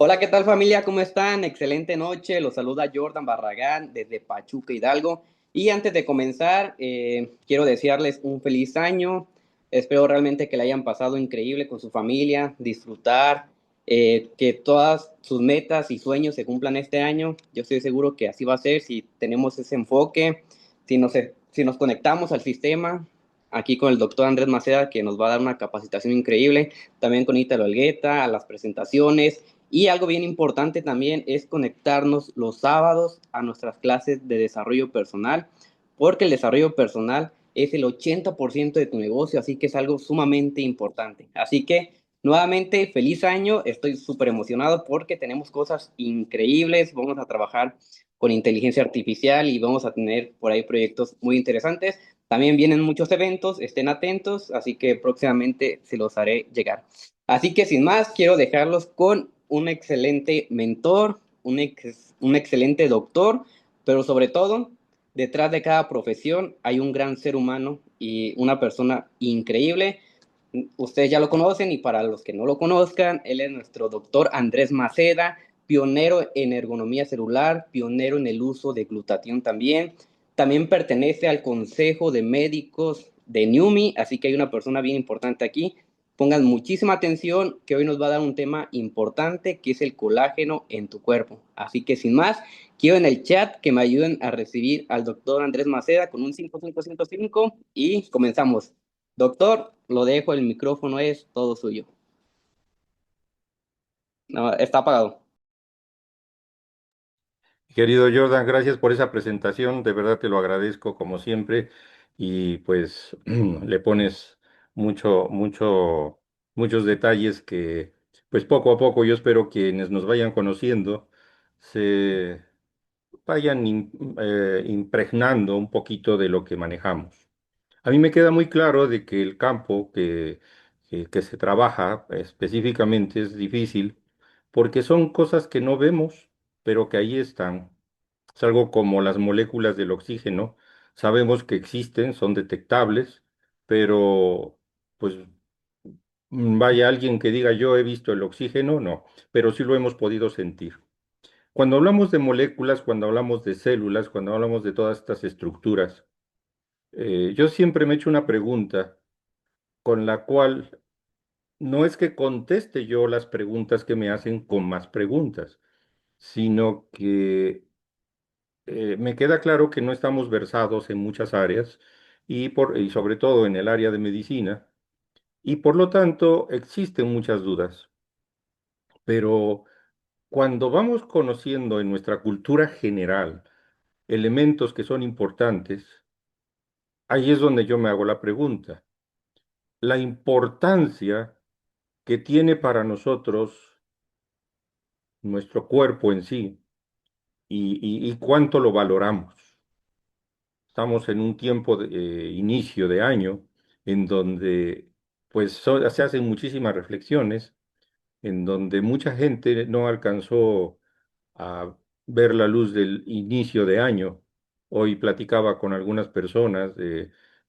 Hola, ¿qué tal familia? ¿Cómo están? Excelente noche. Los saluda Jordan Barragán desde Pachuca, Hidalgo. Y antes de comenzar, quiero desearles un feliz año. Espero realmente que le hayan pasado increíble con su familia, disfrutar, que todas sus metas y sueños se cumplan este año. Yo estoy seguro que así va a ser si tenemos ese enfoque, si nos conectamos al sistema, aquí con el doctor Andrés Maceda, que nos va a dar una capacitación increíble, también con Ítalo Elgueta, a las presentaciones. Y algo bien importante también es conectarnos los sábados a nuestras clases de desarrollo personal, porque el desarrollo personal es el 80% de tu negocio, así que es algo sumamente importante. Así que nuevamente, feliz año, estoy súper emocionado porque tenemos cosas increíbles, vamos a trabajar con inteligencia artificial y vamos a tener por ahí proyectos muy interesantes. También vienen muchos eventos, estén atentos, así que próximamente se los haré llegar. Así que sin más, quiero dejarlos con un excelente mentor, un excelente doctor, pero sobre todo, detrás de cada profesión hay un gran ser humano y una persona increíble. Ustedes ya lo conocen y para los que no lo conozcan, él es nuestro doctor Andrés Maceda, pionero en ergonomía celular, pionero en el uso de glutatión también. También pertenece al Consejo de Médicos de NUMI, así que hay una persona bien importante aquí. Pongan muchísima atención que hoy nos va a dar un tema importante que es el colágeno en tu cuerpo. Así que sin más, quiero en el chat que me ayuden a recibir al doctor Andrés Maceda con un 5555 y comenzamos. Doctor, lo dejo, el micrófono es todo suyo. No, está apagado. Querido Jordan, gracias por esa presentación, de verdad te lo agradezco como siempre y pues le pones muchos detalles que pues poco a poco yo espero quienes nos vayan conociendo se vayan impregnando un poquito de lo que manejamos. A mí me queda muy claro de que el campo que se trabaja específicamente es difícil porque son cosas que no vemos, pero que ahí están. Es algo como las moléculas del oxígeno. Sabemos que existen, son detectables, pero pues vaya alguien que diga yo he visto el oxígeno, no, pero sí lo hemos podido sentir. Cuando hablamos de moléculas, cuando hablamos de células, cuando hablamos de todas estas estructuras, yo siempre me he hecho una pregunta con la cual no es que conteste yo las preguntas que me hacen con más preguntas, sino que me queda claro que no estamos versados en muchas áreas y sobre todo en el área de medicina, y por lo tanto existen muchas dudas. Pero cuando vamos conociendo en nuestra cultura general elementos que son importantes, ahí es donde yo me hago la pregunta. La importancia que tiene para nosotros nuestro cuerpo en sí y cuánto lo valoramos. Estamos en un tiempo de inicio de año en donde pues se hacen muchísimas reflexiones, en donde mucha gente no alcanzó a ver la luz del inicio de año. Hoy platicaba con algunas personas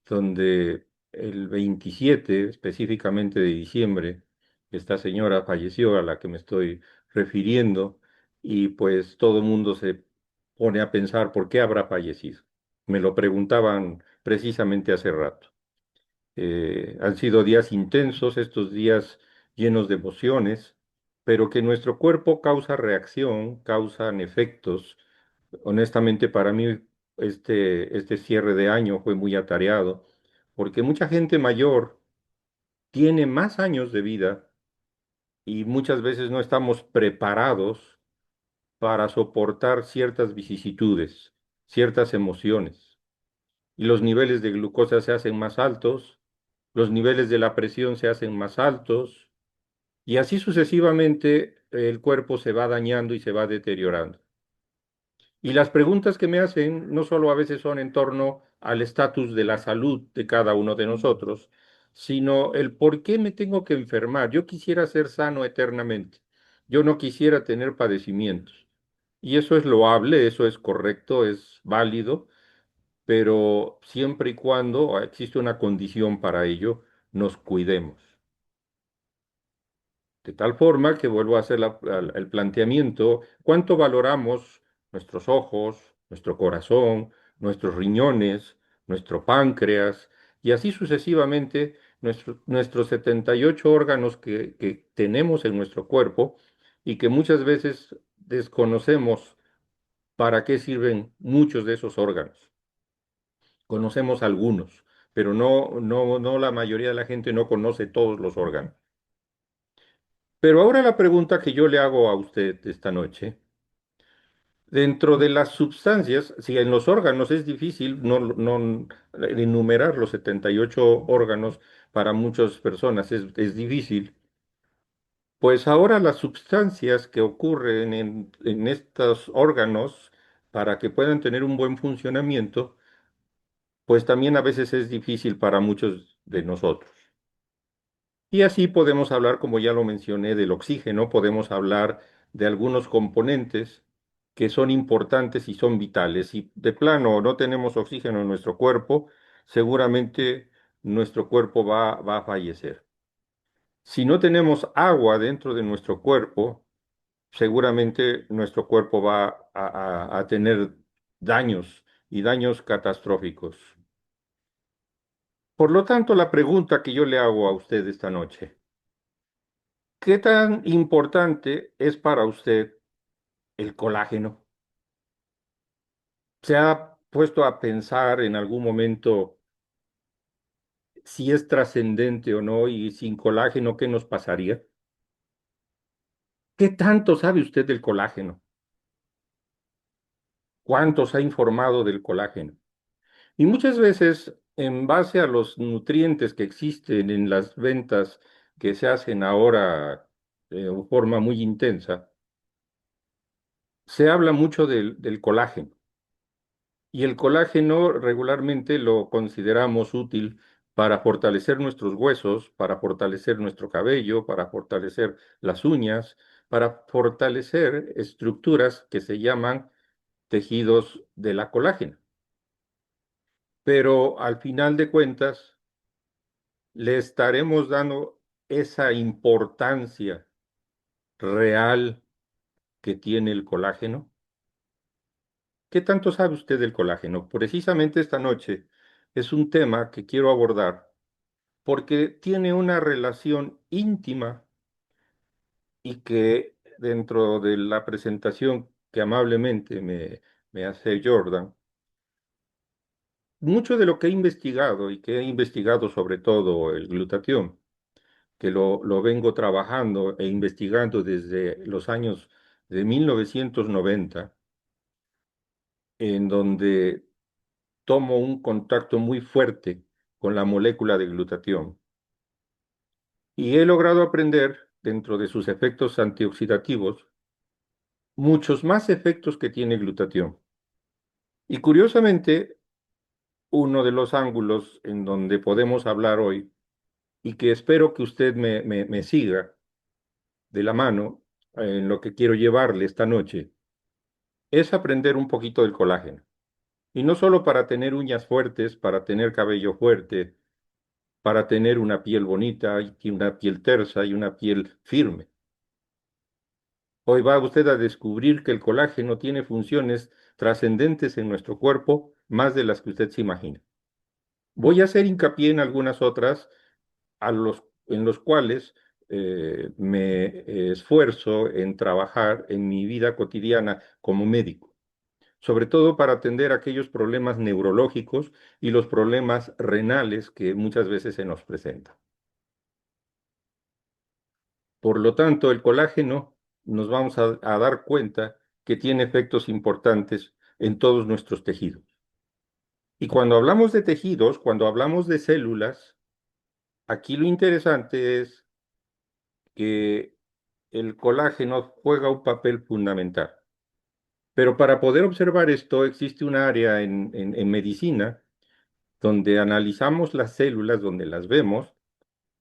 donde el 27 específicamente de diciembre, esta señora falleció a la que me estoy refiriendo y pues todo el mundo se pone a pensar por qué habrá fallecido. Me lo preguntaban precisamente hace rato. Han sido días intensos, estos días llenos de emociones, pero que nuestro cuerpo causa reacción, causan efectos. Honestamente, para mí este cierre de año fue muy atareado, porque mucha gente mayor tiene más años de vida y muchas veces no estamos preparados para soportar ciertas vicisitudes, ciertas emociones. Y los niveles de glucosa se hacen más altos, los niveles de la presión se hacen más altos y así sucesivamente el cuerpo se va dañando y se va deteriorando. Y las preguntas que me hacen no solo a veces son en torno al estatus de la salud de cada uno de nosotros, sino el por qué me tengo que enfermar. Yo quisiera ser sano eternamente. Yo no quisiera tener padecimientos. Y eso es loable, eso es correcto, es válido, pero siempre y cuando existe una condición para ello, nos cuidemos. De tal forma que vuelvo a hacer el planteamiento, ¿cuánto valoramos nuestros ojos, nuestro corazón, nuestros riñones, nuestro páncreas y así sucesivamente nuestros 78 órganos que tenemos en nuestro cuerpo y que muchas veces desconocemos para qué sirven muchos de esos órganos? Conocemos algunos, pero no la mayoría de la gente no conoce todos los órganos. Pero ahora la pregunta que yo le hago a usted esta noche, dentro de las sustancias, si en los órganos es difícil no enumerar los 78 órganos para muchas personas, es difícil, pues ahora las sustancias que ocurren en estos órganos para que puedan tener un buen funcionamiento, pues también a veces es difícil para muchos de nosotros. Y así podemos hablar, como ya lo mencioné, del oxígeno, podemos hablar de algunos componentes que son importantes y son vitales. Si de plano no tenemos oxígeno en nuestro cuerpo, seguramente nuestro cuerpo va a fallecer. Si no tenemos agua dentro de nuestro cuerpo, seguramente nuestro cuerpo va a tener daños y daños catastróficos. Por lo tanto, la pregunta que yo le hago a usted esta noche, ¿qué tan importante es para usted el colágeno? ¿Se ha puesto a pensar en algún momento si es trascendente o no y sin colágeno qué nos pasaría? ¿Qué tanto sabe usted del colágeno? ¿Cuánto se ha informado del colágeno? Y muchas veces, en base a los nutrientes que existen en las ventas que se hacen ahora de forma muy intensa, se habla mucho del colágeno. Y el colágeno regularmente lo consideramos útil para fortalecer nuestros huesos, para fortalecer nuestro cabello, para fortalecer las uñas, para fortalecer estructuras que se llaman tejidos de la colágena. Pero al final de cuentas, le estaremos dando esa importancia real que tiene el colágeno. ¿Qué tanto sabe usted del colágeno? Precisamente esta noche es un tema que quiero abordar porque tiene una relación íntima y que dentro de la presentación que amablemente me hace Jordan, mucho de lo que he investigado y que he investigado sobre todo el glutatión, que lo vengo trabajando e investigando desde los años de 1990, en donde tomo un contacto muy fuerte con la molécula de glutatión. Y he logrado aprender, dentro de sus efectos antioxidativos, muchos más efectos que tiene glutatión. Y curiosamente, uno de los ángulos en donde podemos hablar hoy, y que espero que usted me siga de la mano en lo que quiero llevarle esta noche, es aprender un poquito del colágeno. Y no solo para tener uñas fuertes, para tener cabello fuerte, para tener una piel bonita y una piel tersa y una piel firme. Hoy va usted a descubrir que el colágeno tiene funciones trascendentes en nuestro cuerpo, más de las que usted se imagina. Voy a hacer hincapié en algunas otras en los cuales me esfuerzo en trabajar en mi vida cotidiana como médico, sobre todo para atender aquellos problemas neurológicos y los problemas renales que muchas veces se nos presentan. Por lo tanto, el colágeno nos vamos a dar cuenta que tiene efectos importantes en todos nuestros tejidos. Y cuando hablamos de tejidos, cuando hablamos de células, aquí lo interesante es que el colágeno juega un papel fundamental. Pero para poder observar esto, existe un área en medicina donde analizamos las células, donde las vemos,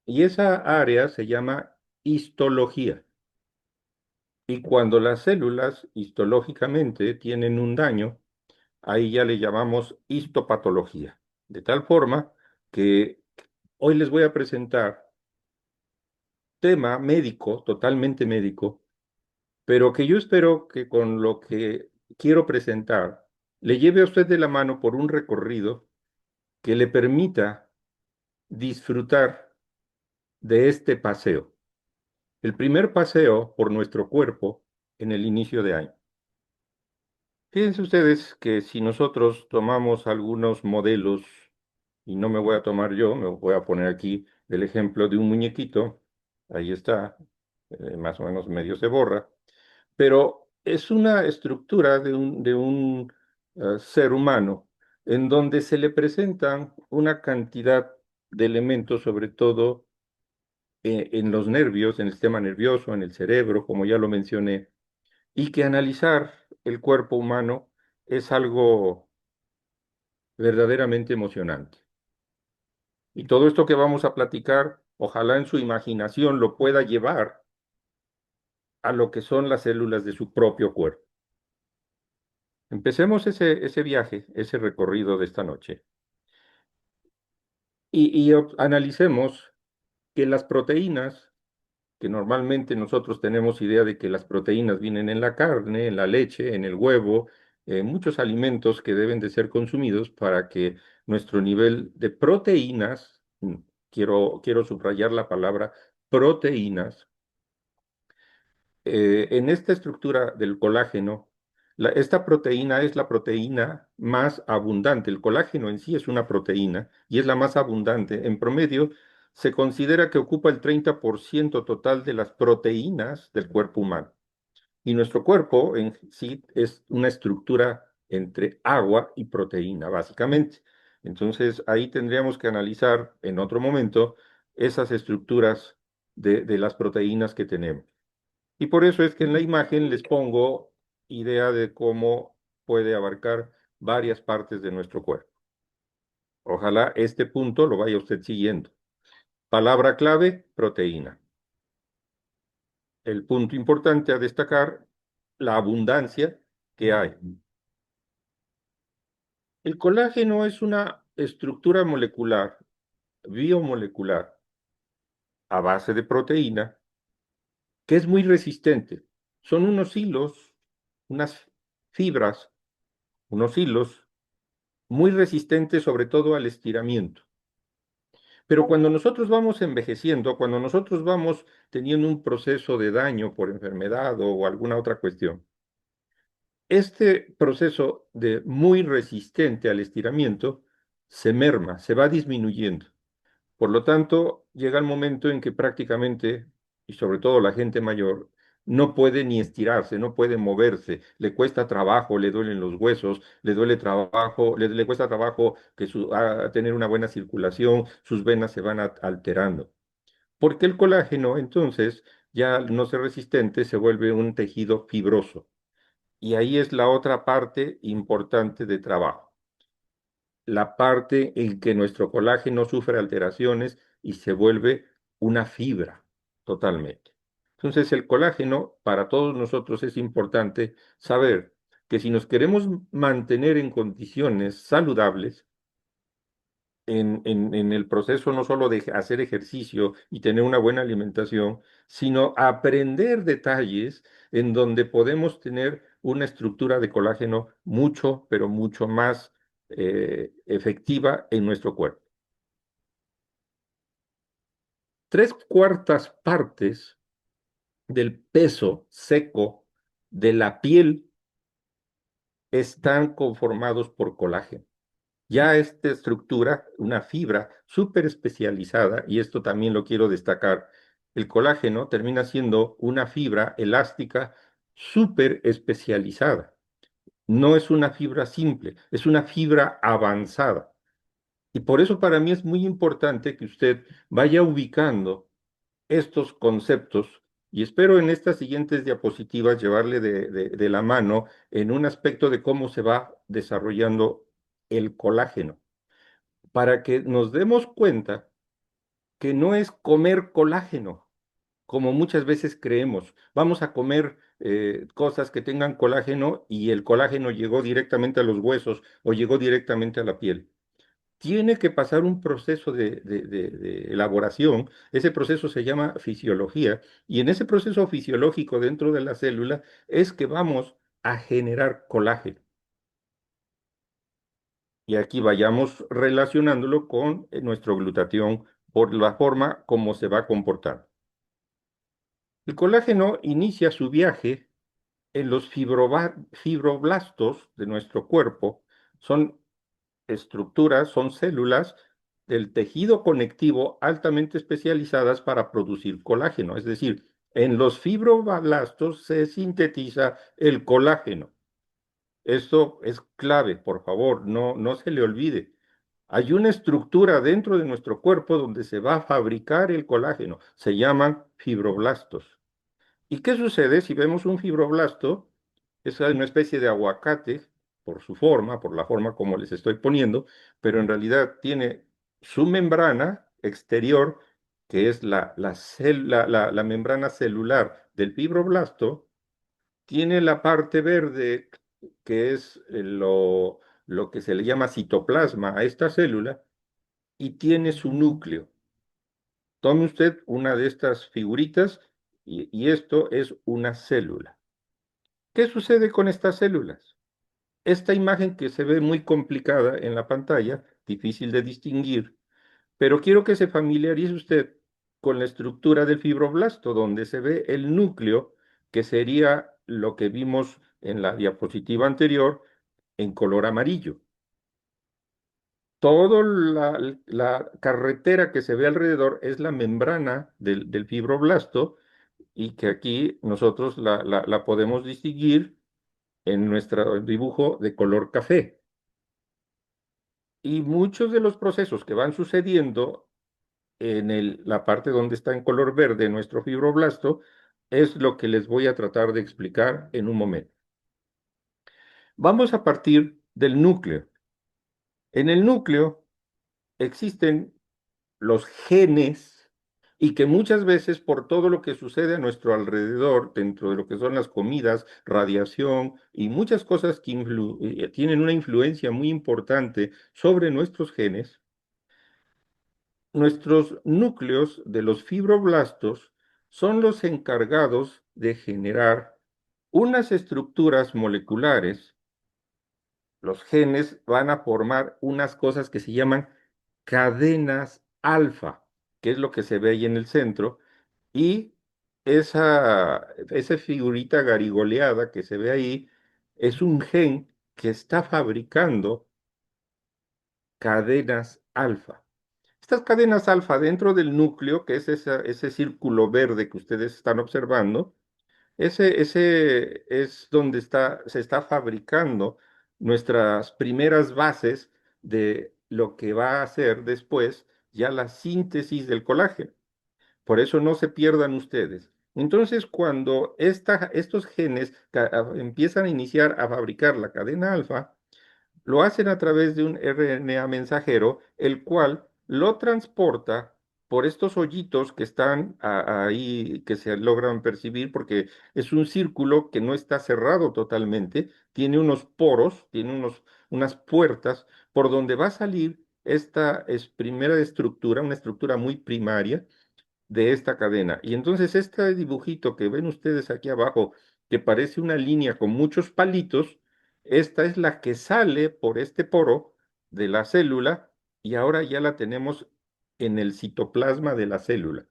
y esa área se llama histología. Y cuando las células histológicamente tienen un daño, ahí ya le llamamos histopatología. De tal forma que hoy les voy a presentar tema médico, totalmente médico, pero que yo espero que con lo que quiero presentar le lleve a usted de la mano por un recorrido que le permita disfrutar de este paseo. El primer paseo por nuestro cuerpo en el inicio de año. Fíjense ustedes que si nosotros tomamos algunos modelos, y no me voy a tomar yo, me voy a poner aquí el ejemplo de un muñequito, ahí está, más o menos medio se borra, pero es una estructura de un ser humano en donde se le presentan una cantidad de elementos, sobre todo en los nervios, en el sistema nervioso, en el cerebro, como ya lo mencioné, y que analizar el cuerpo humano es algo verdaderamente emocionante. Y todo esto que vamos a platicar, ojalá en su imaginación lo pueda llevar a lo que son las células de su propio cuerpo. Empecemos ese viaje, ese recorrido de esta noche y analicemos que las proteínas, que normalmente nosotros tenemos idea de que las proteínas vienen en la carne, en la leche, en el huevo, muchos alimentos que deben de ser consumidos para que nuestro nivel de proteínas, quiero subrayar la palabra proteínas, en esta estructura del colágeno, esta proteína es la proteína más abundante. El colágeno en sí es una proteína y es la más abundante. En promedio, se considera que ocupa el 30% total de las proteínas del cuerpo humano. Y nuestro cuerpo en sí es una estructura entre agua y proteína, básicamente. Entonces, ahí tendríamos que analizar en otro momento esas estructuras de las proteínas que tenemos. Y por eso es que en la imagen les pongo idea de cómo puede abarcar varias partes de nuestro cuerpo. Ojalá este punto lo vaya usted siguiendo. Palabra clave, proteína. El punto importante a destacar, la abundancia que hay. El colágeno es una estructura molecular, biomolecular, a base de proteína, que es muy resistente. Son unos hilos, unas fibras, unos hilos muy resistente sobre todo al estiramiento. Pero cuando nosotros vamos envejeciendo, cuando nosotros vamos teniendo un proceso de daño por enfermedad o alguna otra cuestión, este proceso de muy resistente al estiramiento se merma, se va disminuyendo. Por lo tanto, llega el momento en que prácticamente, y sobre todo la gente mayor, no puede ni estirarse, no puede moverse, le cuesta trabajo, le duelen los huesos, le duele trabajo, le cuesta trabajo tener una buena circulación, sus venas se van alterando. Porque el colágeno, entonces, ya no ser resistente, se vuelve un tejido fibroso. Y ahí es la otra parte importante de trabajo, la parte en que nuestro colágeno sufre alteraciones y se vuelve una fibra totalmente. Entonces, el colágeno para todos nosotros es importante saber que si nos queremos mantener en condiciones saludables, en el proceso no solo de hacer ejercicio y tener una buena alimentación, sino aprender detalles en donde podemos tener una estructura de colágeno mucho, pero mucho más efectiva en nuestro cuerpo. Tres cuartas partes del peso seco de la piel están conformados por colágeno. Ya esta estructura, una fibra súper especializada, y esto también lo quiero destacar, el colágeno termina siendo una fibra elástica súper especializada. No es una fibra simple, es una fibra avanzada. Y por eso para mí es muy importante que usted vaya ubicando estos conceptos y espero en estas siguientes diapositivas llevarle de la mano en un aspecto de cómo se va desarrollando el colágeno para que nos demos cuenta que no es comer colágeno, como muchas veces creemos. Vamos a comer cosas que tengan colágeno y el colágeno llegó directamente a los huesos o llegó directamente a la piel. tiene que pasar un proceso de elaboración. Ese proceso se llama fisiología, y en ese proceso fisiológico dentro de la célula es que vamos a generar colágeno. Y aquí vayamos relacionándolo con nuestro glutatión por la forma como se va a comportar. El colágeno inicia su viaje en los fibroblastos de nuestro cuerpo. Son estructuras, son células del tejido conectivo altamente especializadas para producir colágeno. Es decir, en los fibroblastos se sintetiza el colágeno. Esto es clave, por favor, no se le olvide. Hay una estructura dentro de nuestro cuerpo donde se va a fabricar el colágeno. Se llaman fibroblastos. ¿Y qué sucede si vemos un fibroblasto? Es una especie de aguacate por su forma, por la forma como les estoy poniendo, pero en realidad tiene su membrana exterior, que es la membrana celular del fibroblasto, tiene la parte verde, que es lo que se le llama citoplasma a esta célula, y tiene su núcleo. Tome usted una de estas figuritas y esto es una célula. ¿Qué sucede con estas células? Esta imagen que se ve muy complicada en la pantalla, difícil de distinguir, pero quiero que se familiarice usted con la estructura del fibroblasto, donde se ve el núcleo, que sería lo que vimos en la diapositiva anterior en color amarillo. Toda la carretera que se ve alrededor es la membrana del fibroblasto, y que aquí nosotros la podemos distinguir en nuestro dibujo de color café. Y muchos de los procesos que van sucediendo en la parte donde está en color verde nuestro fibroblasto es lo que les voy a tratar de explicar en un momento. Vamos a partir del núcleo. En el núcleo existen los genes, y que muchas veces por todo lo que sucede a nuestro alrededor, dentro de lo que son las comidas, radiación y muchas cosas que tienen una influencia muy importante sobre nuestros genes, nuestros núcleos de los fibroblastos son los encargados de generar unas estructuras moleculares. Los genes van a formar unas cosas que se llaman cadenas alfa, que es lo que se ve ahí en el centro, y esa figurita garigoleada que se ve ahí es un gen que está fabricando cadenas alfa. Estas cadenas alfa dentro del núcleo, que es ese círculo verde que ustedes están observando, ese es donde se está fabricando nuestras primeras bases de lo que va a hacer después ya la síntesis del colágeno. Por eso no se pierdan ustedes. Entonces, cuando estos genes empiezan a iniciar a fabricar la cadena alfa, lo hacen a través de un RNA mensajero, el cual lo transporta por estos hoyitos que están ahí, que se logran percibir, porque es un círculo que no está cerrado totalmente, tiene unos poros, tiene unas puertas por donde va a salir esta primera estructura, una estructura muy primaria de esta cadena. Y entonces este dibujito que ven ustedes aquí abajo, que parece una línea con muchos palitos, esta es la que sale por este poro de la célula, y ahora ya la tenemos en el citoplasma de la célula.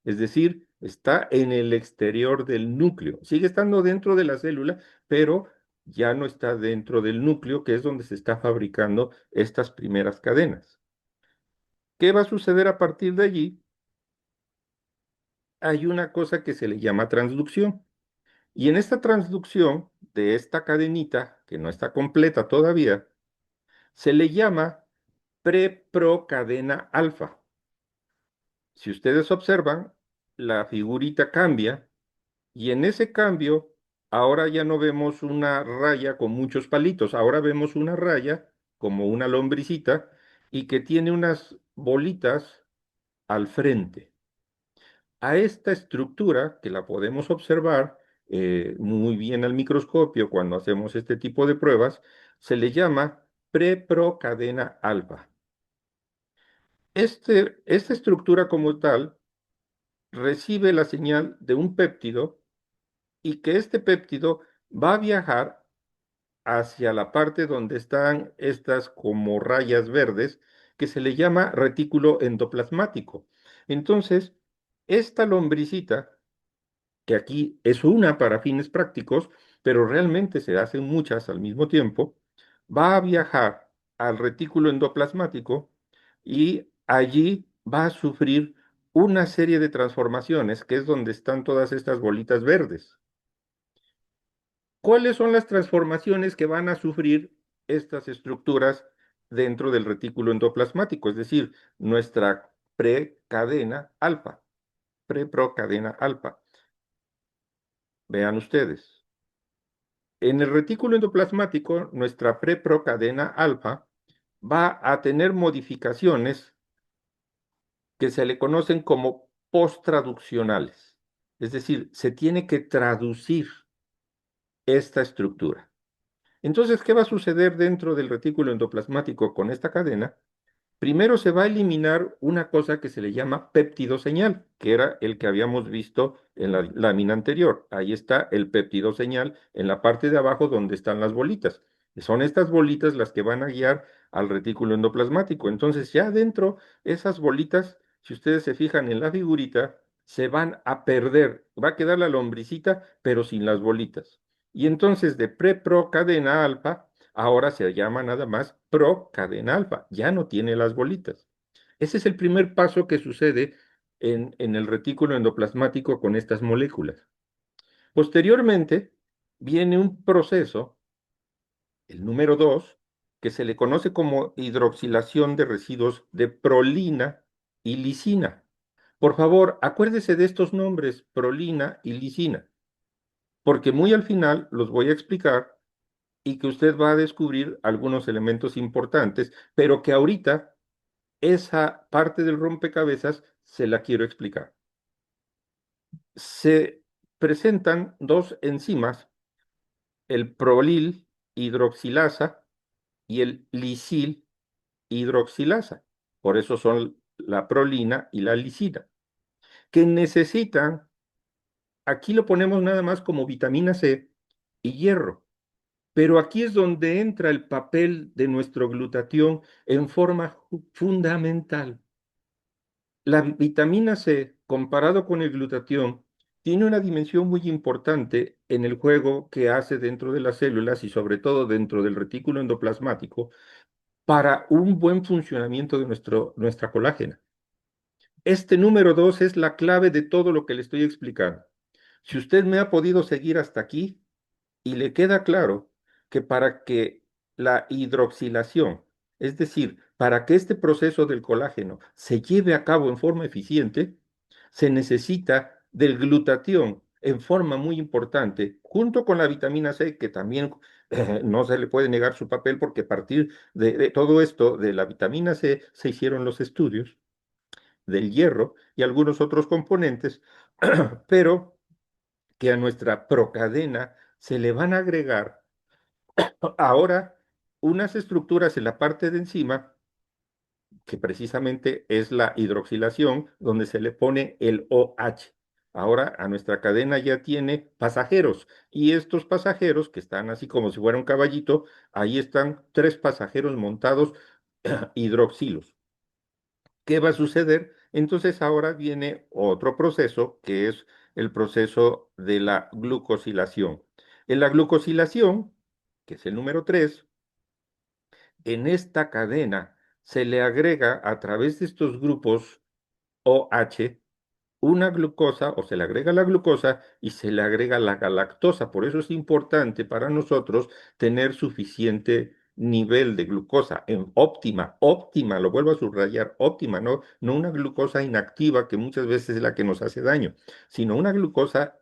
Es decir, está en el exterior del núcleo. Sigue estando dentro de la célula, pero ya no está dentro del núcleo, que es donde se está fabricando estas primeras cadenas. ¿Qué va a suceder a partir de allí? Hay una cosa que se le llama transducción. Y en esta transducción de esta cadenita, que no está completa todavía, se le llama preprocadena alfa. Si ustedes observan, la figurita cambia, y en ese cambio, ahora ya no vemos una raya con muchos palitos, ahora vemos una raya como una lombricita y que tiene unas bolitas al frente. A esta estructura, que la podemos observar muy bien al microscopio cuando hacemos este tipo de pruebas, se le llama preprocadena alfa. Esta estructura como tal recibe la señal de un péptido y que este péptido va a viajar hacia la parte donde están estas como rayas verdes, que se le llama retículo endoplasmático. Entonces, esta lombricita, que aquí es una para fines prácticos, pero realmente se hacen muchas al mismo tiempo, va a viajar al retículo endoplasmático y allí va a sufrir una serie de transformaciones, que es donde están todas estas bolitas verdes. ¿Cuáles son las transformaciones que van a sufrir estas estructuras dentro del retículo endoplasmático? Es decir, nuestra precadena alfa, preprocadena alfa. Vean ustedes. En el retículo endoplasmático, nuestra preprocadena alfa va a tener modificaciones que se le conocen como posttraduccionales. Es decir, se tiene que traducir esta estructura. Entonces, ¿qué va a suceder dentro del retículo endoplasmático con esta cadena? Primero se va a eliminar una cosa que se le llama péptido señal, que era el que habíamos visto en la lámina anterior. Ahí está el péptido señal en la parte de abajo donde están las bolitas. Son estas bolitas las que van a guiar al retículo endoplasmático. Entonces, ya dentro, esas bolitas, si ustedes se fijan en la figurita, se van a perder. Va a quedar la lombricita, pero sin las bolitas. Y entonces de pre-pro-cadena alfa, ahora se llama nada más pro-cadena alfa, ya no tiene las bolitas. Ese es el primer paso que sucede en el retículo endoplasmático con estas moléculas. Posteriormente, viene un proceso, el número 2, que se le conoce como hidroxilación de residuos de prolina y lisina. Por favor, acuérdese de estos nombres, prolina y lisina, porque muy al final los voy a explicar y que usted va a descubrir algunos elementos importantes, pero que ahorita esa parte del rompecabezas se la quiero explicar. Se presentan dos enzimas, el prolil hidroxilasa y el lisil hidroxilasa. Por eso son la prolina y la lisina, que necesitan, aquí lo ponemos nada más como vitamina C y hierro. Pero aquí es donde entra el papel de nuestro glutatión en forma fundamental. La vitamina C, comparado con el glutatión, tiene una dimensión muy importante en el juego que hace dentro de las células y sobre todo dentro del retículo endoplasmático para un buen funcionamiento de nuestra colágena. Este número 2 es la clave de todo lo que le estoy explicando. Si usted me ha podido seguir hasta aquí, y le queda claro que para que la hidroxilación, es decir, para que este proceso del colágeno se lleve a cabo en forma eficiente, se necesita del glutatión en forma muy importante, junto con la vitamina C, que también no se le puede negar su papel porque a partir de todo esto, de la vitamina C, se hicieron los estudios del hierro y algunos otros componentes, pero que a nuestra procadena se le van a agregar ahora unas estructuras en la parte de encima, que precisamente es la hidroxilación, donde se le pone el OH. Ahora a nuestra cadena ya tiene pasajeros y estos pasajeros que están así como si fuera un caballito, ahí están tres pasajeros montados hidroxilos. ¿Qué va a suceder? Entonces ahora viene otro proceso que es el proceso de la glucosilación. En la glucosilación, que es el número 3, en esta cadena se le agrega a través de estos grupos OH una glucosa o se le agrega la glucosa y se le agrega la galactosa. Por eso es importante para nosotros tener suficiente nivel de glucosa en óptima, óptima, lo vuelvo a subrayar, óptima, no una glucosa inactiva que muchas veces es la que nos hace daño, sino una glucosa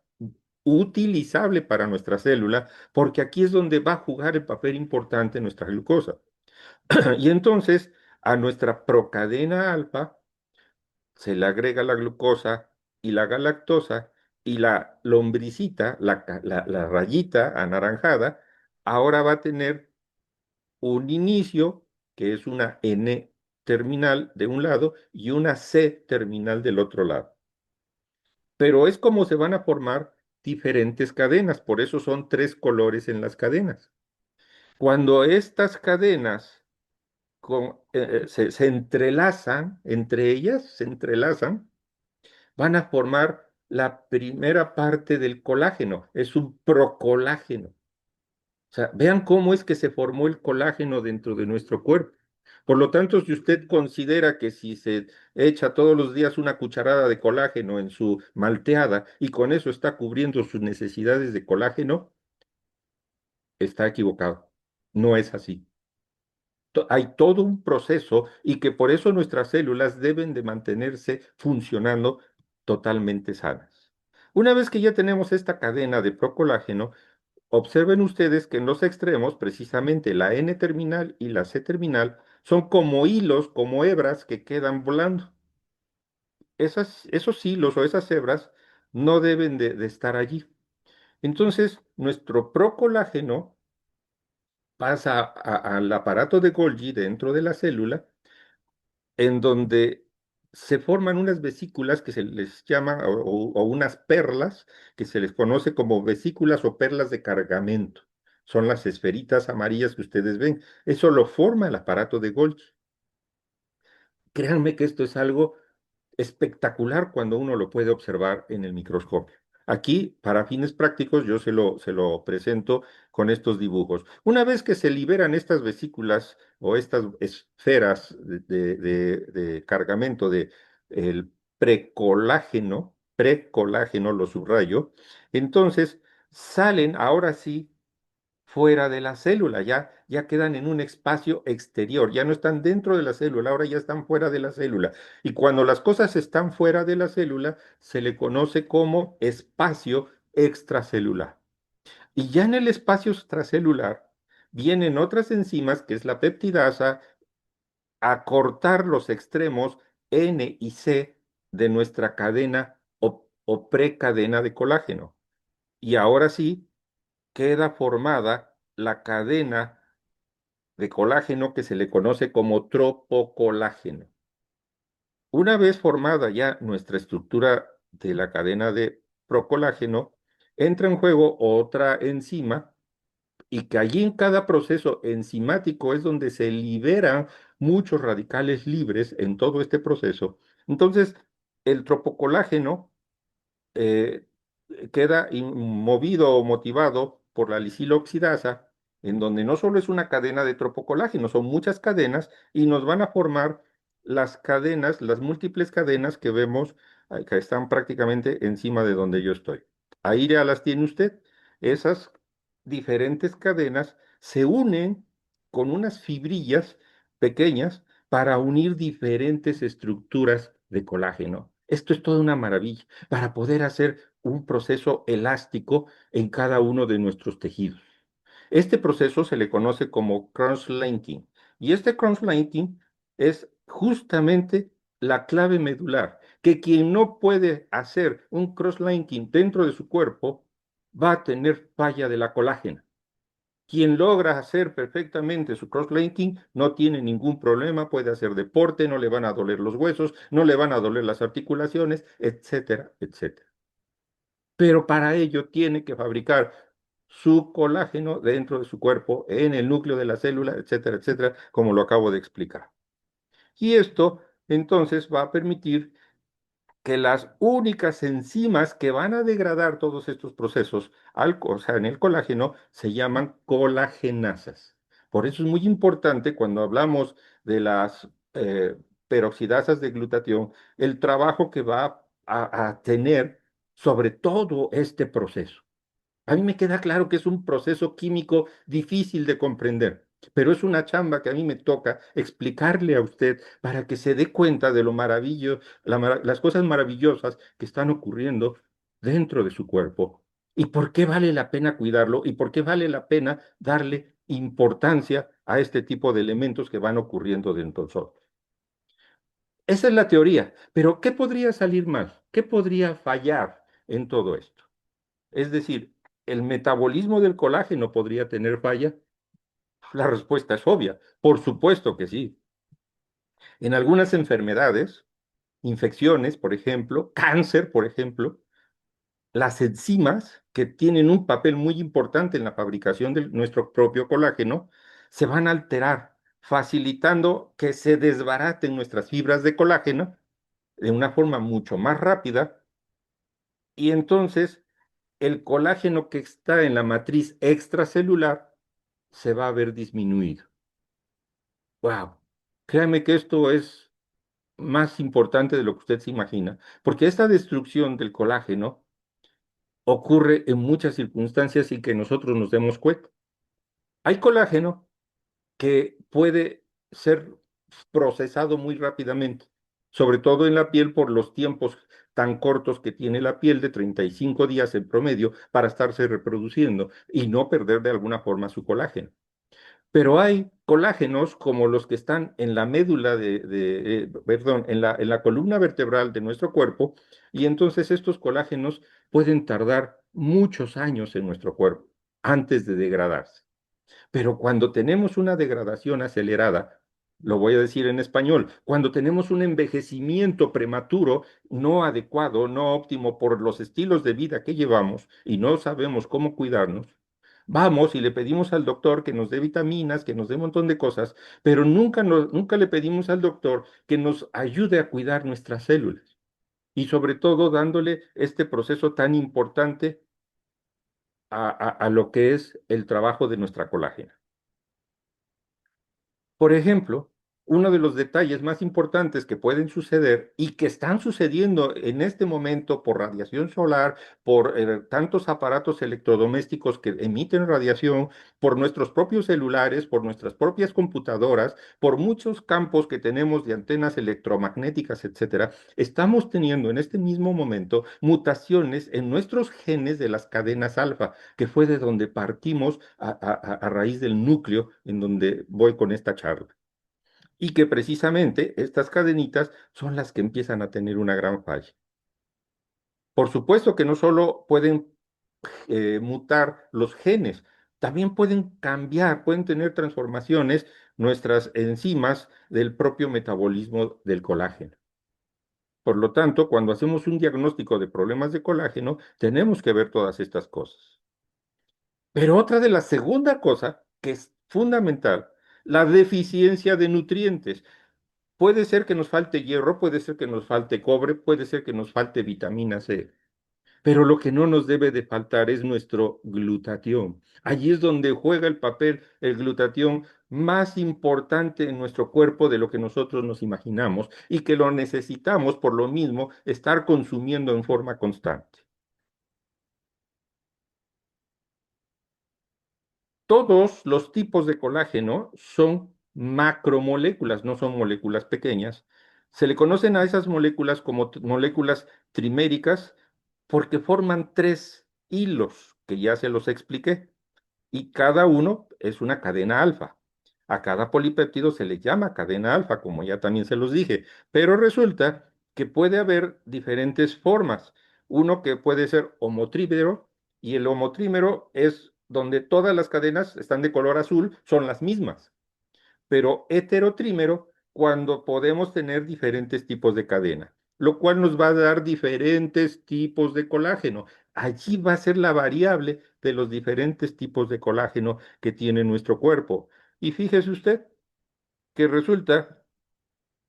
utilizable para nuestra célula, porque aquí es donde va a jugar el papel importante nuestra glucosa. Y entonces a nuestra procadena alfa se le agrega la glucosa y la galactosa y la lombricita, la rayita anaranjada, ahora va a tener un inicio que es una N3 terminal de un lado y una C terminal del otro lado. Pero es como se van a formar diferentes cadenas, por eso son tres colores en las cadenas. Cuando estas cadenas se entrelazan, entre ellas se entrelazan, van a formar la primera parte del colágeno, es un procolágeno. O sea, vean cómo es que se formó el colágeno dentro de nuestro cuerpo. Por lo tanto, si usted considera que si se echa todos los días una cucharada de colágeno en su malteada y con eso está cubriendo sus necesidades de colágeno, está equivocado. No es así. Hay todo un proceso y que por eso nuestras células deben de mantenerse funcionando totalmente sanas. Una vez que ya tenemos esta cadena de procolágeno, observen ustedes que en los extremos, precisamente la N terminal y la C terminal, son como hilos, como hebras que quedan volando. Esos hilos o esas hebras no deben de estar allí. Entonces, nuestro procolágeno pasa al aparato de Golgi dentro de la célula, en donde se forman unas vesículas que se les llama, o unas perlas, que se les conoce como vesículas o perlas de cargamento. Son las esferitas amarillas que ustedes ven. Eso lo forma el aparato de Golgi. Créanme que esto es algo espectacular cuando uno lo puede observar en el microscopio. Aquí, para fines prácticos, yo se lo presento con estos dibujos. Una vez que se liberan estas vesículas o estas esferas de cargamento de el precolágeno, lo subrayo, entonces salen ahora sí fuera de la célula, ya quedan en un espacio exterior, ya no están dentro de la célula, ahora ya están fuera de la célula. Y cuando las cosas están fuera de la célula, se le conoce como espacio extracelular. Y ya en el espacio extracelular vienen otras enzimas, que es la peptidasa, a cortar los extremos N y C de nuestra cadena o precadena de colágeno. Y ahora sí queda formada la cadena de colágeno que se le conoce como tropocolágeno. Una vez formada ya nuestra estructura de la cadena de procolágeno, entra en juego otra enzima y que allí en cada proceso enzimático es donde se liberan muchos radicales libres en todo este proceso. Entonces, el tropocolágeno eh, queda movido o motivado por la lisilo-oxidasa, en donde no solo es una cadena de tropocolágeno, son muchas cadenas y nos van a formar las cadenas, las múltiples cadenas que vemos que están prácticamente encima de donde yo estoy. Ahí ya las tiene usted. Esas diferentes cadenas se unen con unas fibrillas pequeñas para unir diferentes estructuras de colágeno. Esto es toda una maravilla para poder hacer un proceso elástico en cada uno de nuestros tejidos. Este proceso se le conoce como cross-linking y este cross-linking es justamente la clave medular, que quien no puede hacer un cross-linking dentro de su cuerpo va a tener falla de la colágena. Quien logra hacer perfectamente su cross-linking no tiene ningún problema, puede hacer deporte, no le van a doler los huesos, no le van a doler las articulaciones, etcétera, etcétera. Pero para ello tiene que fabricar su colágeno dentro de su cuerpo, en el núcleo de la célula, etcétera, etcétera, como lo acabo de explicar. Y esto entonces va a permitir que las únicas enzimas que van a degradar todos estos procesos, o sea, en el colágeno, se llaman colagenasas. Por eso es muy importante cuando hablamos de las peroxidasas de glutatión, el trabajo que va a tener sobre todo este proceso. A mí me queda claro que es un proceso químico difícil de comprender, pero es una chamba que a mí me toca explicarle a usted para que se dé cuenta de lo las cosas maravillosas que están ocurriendo dentro de su cuerpo y por qué vale la pena cuidarlo y por qué vale la pena darle importancia a este tipo de elementos que van ocurriendo dentro de nosotros. Esa es la teoría, pero ¿qué podría salir mal? ¿Qué podría fallar en todo esto? Es decir, ¿el metabolismo del colágeno podría tener falla? La respuesta es obvia. Por supuesto que sí. En algunas enfermedades, infecciones, por ejemplo, cáncer, por ejemplo, las enzimas, que tienen un papel muy importante en la fabricación de nuestro propio colágeno, se van a alterar, facilitando que se desbaraten nuestras fibras de colágeno de una forma mucho más rápida y entonces el colágeno que está en la matriz extracelular se va a ver disminuido. ¡Wow! Créame que esto es más importante de lo que usted se imagina, porque esta destrucción del colágeno ocurre en muchas circunstancias sin que nosotros nos demos cuenta. Hay colágeno que puede ser procesado muy rápidamente, sobre todo en la piel por los tiempos tan cortos que tiene la piel de 35 días en promedio para estarse reproduciendo y no perder de alguna forma su colágeno. Pero hay colágenos como los que están en la médula perdón, en la columna vertebral de nuestro cuerpo, y entonces estos colágenos pueden tardar muchos años en nuestro cuerpo antes de degradarse. Pero cuando tenemos una degradación acelerada, lo voy a decir en español, cuando tenemos un envejecimiento prematuro, no adecuado, no óptimo por los estilos de vida que llevamos y no sabemos cómo cuidarnos, vamos y le pedimos al doctor que nos dé vitaminas, que nos dé un montón de cosas, pero nunca le pedimos al doctor que nos ayude a cuidar nuestras células y sobre todo dándole este proceso tan importante a lo que es el trabajo de nuestra colágena. Por ejemplo, uno de los detalles más importantes que pueden suceder y que están sucediendo en este momento por radiación solar, por tantos aparatos electrodomésticos que emiten radiación, por nuestros propios celulares, por nuestras propias computadoras, por muchos campos que tenemos de antenas electromagnéticas, etcétera, estamos teniendo en este mismo momento mutaciones en nuestros genes de las cadenas alfa, que fue de donde partimos a raíz del núcleo en donde voy con esta charla. Y que precisamente estas cadenitas son las que empiezan a tener una gran falla. Por supuesto que no solo pueden mutar los genes, también pueden cambiar, pueden tener transformaciones nuestras enzimas del propio metabolismo del colágeno. Por lo tanto, cuando hacemos un diagnóstico de problemas de colágeno, tenemos que ver todas estas cosas. Pero otra de la segunda cosa, que es fundamental, la deficiencia de nutrientes. Puede ser que nos falte hierro, puede ser que nos falte cobre, puede ser que nos falte vitamina C, pero lo que no nos debe de faltar es nuestro glutatión. Allí es donde juega el papel el glutatión más importante en nuestro cuerpo de lo que nosotros nos imaginamos y que lo necesitamos por lo mismo estar consumiendo en forma constante. Todos los tipos de colágeno son macromoléculas, no son moléculas pequeñas. Se le conocen a esas moléculas como moléculas triméricas porque forman tres hilos, que ya se los expliqué, y cada uno es una cadena alfa. A cada polipéptido se le llama cadena alfa, como ya también se los dije, pero resulta que puede haber diferentes formas. Uno que puede ser homotrímero, y el homotrímero es donde todas las cadenas están de color azul, son las mismas, pero heterotrímero cuando podemos tener diferentes tipos de cadena, lo cual nos va a dar diferentes tipos de colágeno. Allí va a ser la variable de los diferentes tipos de colágeno que tiene nuestro cuerpo. Y fíjese usted que resulta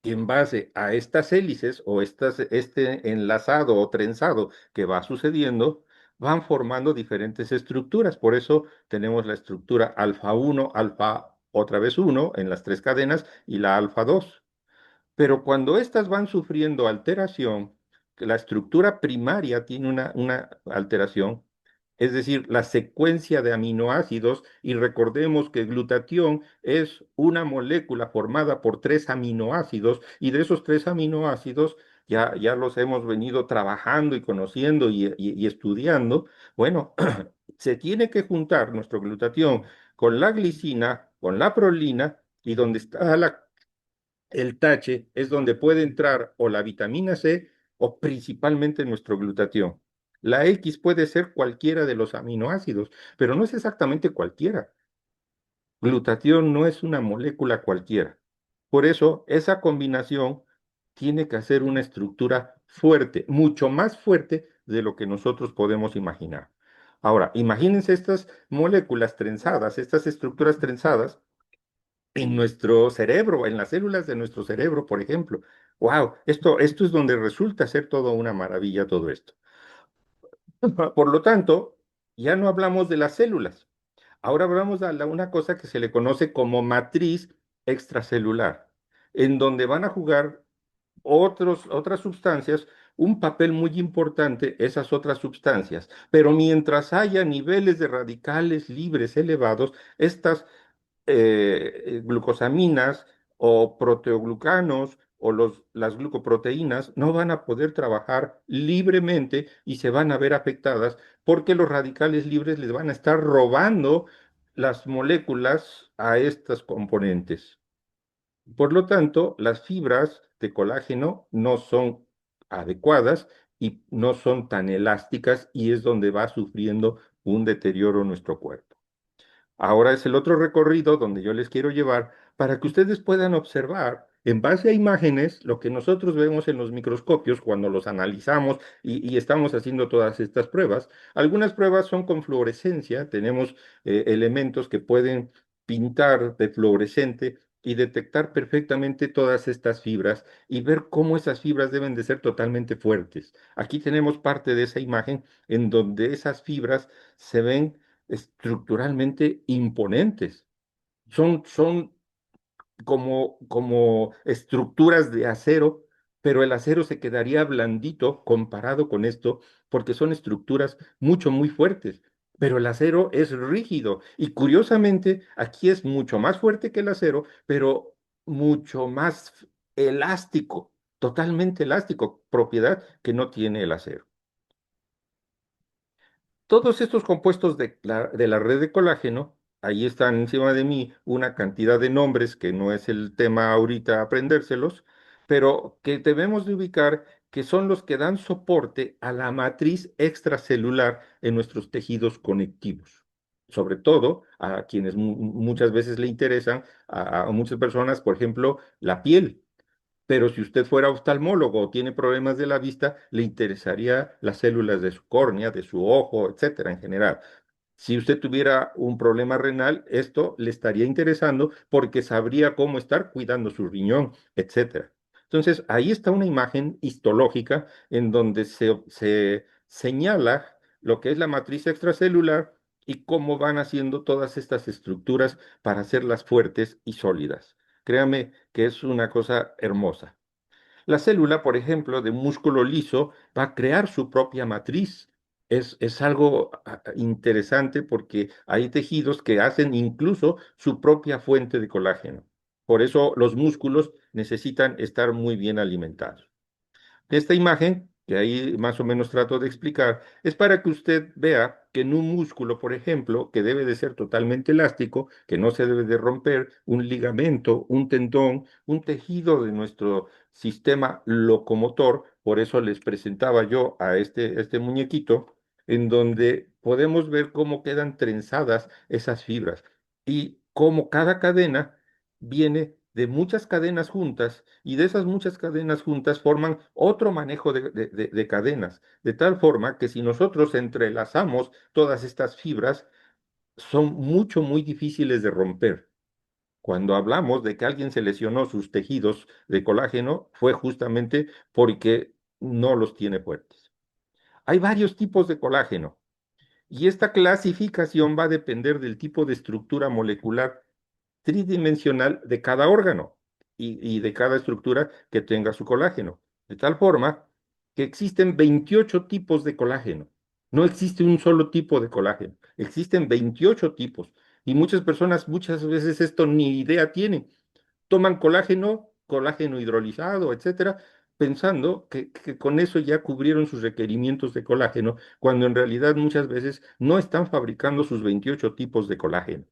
que en base a estas hélices o este enlazado o trenzado que va sucediendo, van formando diferentes estructuras. Por eso tenemos la estructura alfa uno, alfa otra vez uno en las tres cadenas y la alfa 2. Pero cuando estas van sufriendo alteración, que la estructura primaria tiene una alteración, es decir, la secuencia de aminoácidos, y recordemos que el glutatión es una molécula formada por tres aminoácidos, y de esos tres aminoácidos ya los hemos venido trabajando y conociendo y estudiando. Bueno, se tiene que juntar nuestro glutatión con la glicina, con la prolina, y donde está el tache es donde puede entrar o la vitamina C o principalmente nuestro glutatión. La X puede ser cualquiera de los aminoácidos, pero no es exactamente cualquiera. Glutatión no es una molécula cualquiera. Por eso, esa combinación tiene que hacer una estructura fuerte, mucho más fuerte de lo que nosotros podemos imaginar. Ahora, imagínense estas moléculas trenzadas, estas estructuras trenzadas en nuestro cerebro, en las células de nuestro cerebro, por ejemplo. ¡Wow! Esto es donde resulta ser toda una maravilla todo esto. Por lo tanto, ya no hablamos de las células. Ahora hablamos de una cosa que se le conoce como matriz extracelular, en donde van a jugar otras sustancias un papel muy importante, esas otras sustancias. Pero mientras haya niveles de radicales libres elevados, estas glucosaminas o proteoglucanos o las glucoproteínas no van a poder trabajar libremente y se van a ver afectadas porque los radicales libres les van a estar robando las moléculas a estas componentes. Por lo tanto, las fibras de colágeno no son adecuadas y no son tan elásticas y es donde va sufriendo un deterioro nuestro cuerpo. Ahora es el otro recorrido donde yo les quiero llevar para que ustedes puedan observar en base a imágenes lo que nosotros vemos en los microscopios cuando los analizamos y estamos haciendo todas estas pruebas. Algunas pruebas son con fluorescencia, tenemos elementos que pueden pintar de fluorescente y detectar perfectamente todas estas fibras y ver cómo esas fibras deben de ser totalmente fuertes. Aquí tenemos parte de esa imagen en donde esas fibras se ven estructuralmente imponentes. Son como estructuras de acero, pero el acero se quedaría blandito comparado con esto, porque son estructuras muy fuertes. Pero el acero es rígido y curiosamente aquí es mucho más fuerte que el acero, pero mucho más elástico, totalmente elástico, propiedad que no tiene el acero. Todos estos compuestos de la red de colágeno, ahí están encima de mí una cantidad de nombres que no es el tema ahorita aprendérselos, pero que debemos de ubicar que son los que dan soporte a la matriz extracelular en nuestros tejidos conectivos. Sobre todo a quienes muchas veces le interesan, a muchas personas, por ejemplo, la piel. Pero si usted fuera oftalmólogo o tiene problemas de la vista, le interesaría las células de su córnea, de su ojo, etcétera, en general. Si usted tuviera un problema renal, esto le estaría interesando porque sabría cómo estar cuidando su riñón, etcétera. Entonces, ahí está una imagen histológica en donde se señala lo que es la matriz extracelular y cómo van haciendo todas estas estructuras para hacerlas fuertes y sólidas. Créame que es una cosa hermosa. La célula, por ejemplo, de músculo liso va a crear su propia matriz. Es algo interesante porque hay tejidos que hacen incluso su propia fuente de colágeno. Por eso los músculos necesitan estar muy bien alimentados. Esta imagen, que ahí más o menos trato de explicar, es para que usted vea que en un músculo, por ejemplo, que debe de ser totalmente elástico, que no se debe de romper, un ligamento, un tendón, un tejido de nuestro sistema locomotor, por eso les presentaba yo a este muñequito, en donde podemos ver cómo quedan trenzadas esas fibras y cómo cada cadena viene de muchas cadenas juntas y de esas muchas cadenas juntas forman otro manejo de cadenas, de tal forma que si nosotros entrelazamos todas estas fibras, son muy difíciles de romper. Cuando hablamos de que alguien se lesionó sus tejidos de colágeno, fue justamente porque no los tiene fuertes. Hay varios tipos de colágeno y esta clasificación va a depender del tipo de estructura molecular tridimensional de cada órgano y de cada estructura que tenga su colágeno. De tal forma que existen 28 tipos de colágeno. No existe un solo tipo de colágeno. Existen 28 tipos. Y muchas personas muchas veces esto ni idea tienen. Toman colágeno, colágeno hidrolizado, etcétera, pensando que con eso ya cubrieron sus requerimientos de colágeno, cuando en realidad muchas veces no están fabricando sus 28 tipos de colágeno.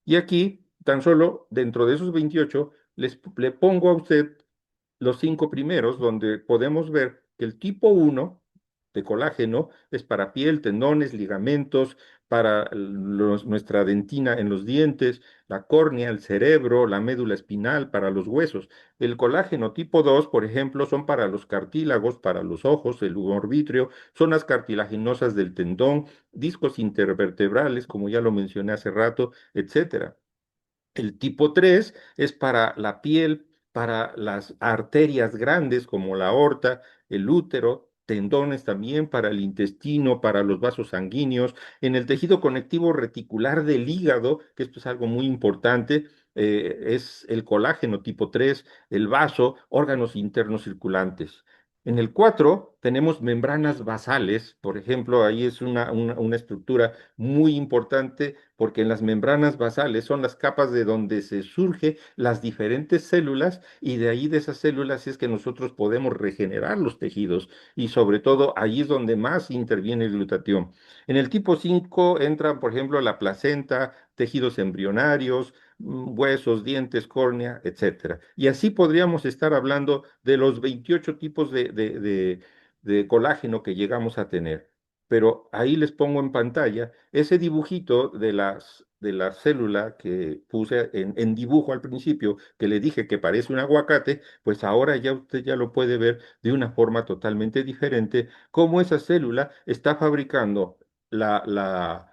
Y aquí, tan solo dentro de esos 28, le pongo a usted los cinco primeros, donde podemos ver que el tipo 1 de colágeno es para piel, tendones, ligamentos, para nuestra dentina en los dientes, la córnea, el cerebro, la médula espinal, para los huesos. El colágeno tipo 2, por ejemplo, son para los cartílagos, para los ojos, el humor vítreo, zonas cartilaginosas del tendón, discos intervertebrales, como ya lo mencioné hace rato, etcétera. El tipo 3 es para la piel, para las arterias grandes como la aorta, el útero, tendones también para el intestino, para los vasos sanguíneos, en el tejido conectivo reticular del hígado, que esto es algo muy importante, es el colágeno tipo 3, el vaso, órganos internos circulantes. En el 4 tenemos membranas basales, por ejemplo, ahí es una estructura muy importante porque en las membranas basales son las capas de donde se surgen las diferentes células y de ahí de esas células es que nosotros podemos regenerar los tejidos y sobre todo ahí es donde más interviene el glutatión. En el tipo 5 entran, por ejemplo, la placenta, tejidos embrionarios, huesos, dientes, córnea, etcétera. Y así podríamos estar hablando de los 28 tipos de colágeno que llegamos a tener. Pero ahí les pongo en pantalla ese dibujito de la célula que puse en dibujo al principio, que le dije que parece un aguacate, pues ahora ya usted ya lo puede ver de una forma totalmente diferente, cómo esa célula está fabricando la, la,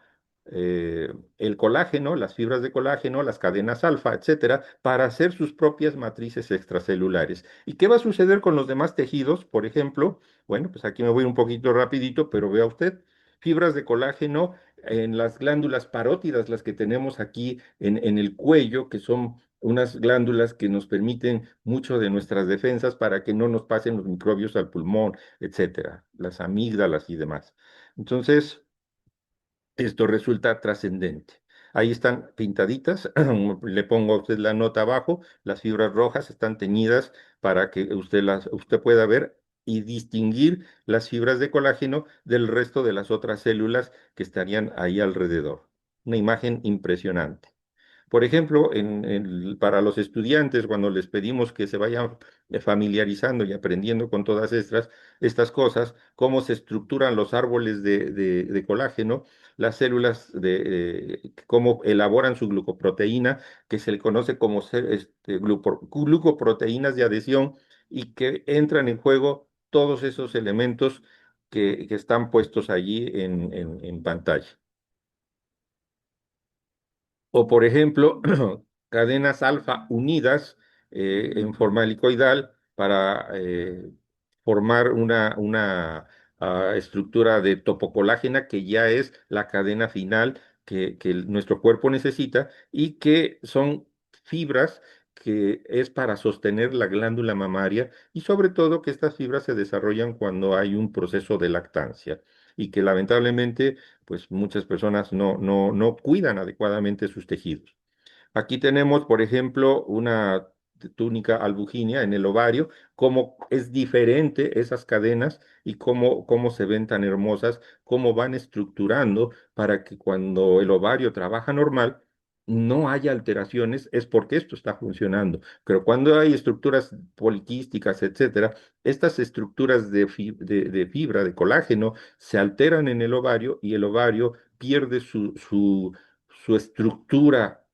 el colágeno, las fibras de colágeno, las cadenas alfa, etcétera, para hacer sus propias matrices extracelulares. ¿Y qué va a suceder con los demás tejidos? Por ejemplo, bueno, pues aquí me voy un poquito rapidito, pero vea usted, fibras de colágeno en las glándulas parótidas, las que tenemos aquí en el cuello, que son unas glándulas que nos permiten mucho de nuestras defensas para que no nos pasen los microbios al pulmón, etcétera, las amígdalas y demás. Entonces, esto resulta trascendente. Ahí están pintaditas, le pongo a usted la nota abajo, las fibras rojas están teñidas para que usted pueda ver y distinguir las fibras de colágeno del resto de las otras células que estarían ahí alrededor. Una imagen impresionante. Por ejemplo, para los estudiantes, cuando les pedimos que se vayan familiarizando y aprendiendo con todas estas cosas, cómo se estructuran los árboles de colágeno, las células, cómo elaboran su glucoproteína, que se le conoce como glucoproteínas de adhesión, y que entran en juego todos esos elementos que están puestos allí en pantalla. O, por ejemplo, cadenas alfa unidas en forma helicoidal para formar una estructura de topocolágena que ya es la cadena final que nuestro cuerpo necesita y que son fibras que es para sostener la glándula mamaria y sobre todo que estas fibras se desarrollan cuando hay un proceso de lactancia y que lamentablemente pues muchas personas no cuidan adecuadamente sus tejidos. Aquí tenemos, por ejemplo, una túnica albuginia en el ovario, cómo es diferente esas cadenas y cómo se ven tan hermosas, cómo van estructurando para que cuando el ovario trabaja normal, no haya alteraciones, es porque esto está funcionando. Pero cuando hay estructuras poliquísticas, etcétera, estas estructuras de fibra, de colágeno, se alteran en el ovario y el ovario pierde su estructura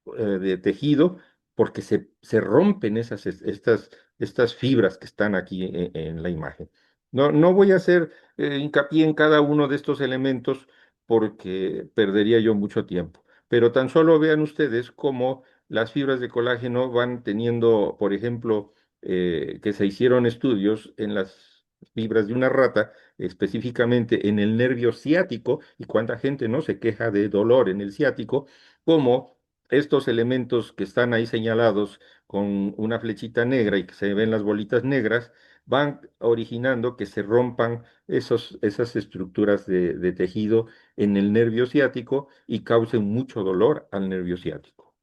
de tejido porque se rompen estas fibras que están aquí en la imagen. No voy a hacer hincapié en cada uno de estos elementos porque perdería yo mucho tiempo, pero tan solo vean ustedes cómo las fibras de colágeno van teniendo, por ejemplo, que se hicieron estudios en las fibras de una rata, específicamente en el nervio ciático, y cuánta gente no se queja de dolor en el ciático, cómo estos elementos que están ahí señalados con una flechita negra y que se ven las bolitas negras, van originando que se rompan esas estructuras de tejido en el nervio ciático y causen mucho dolor al nervio ciático.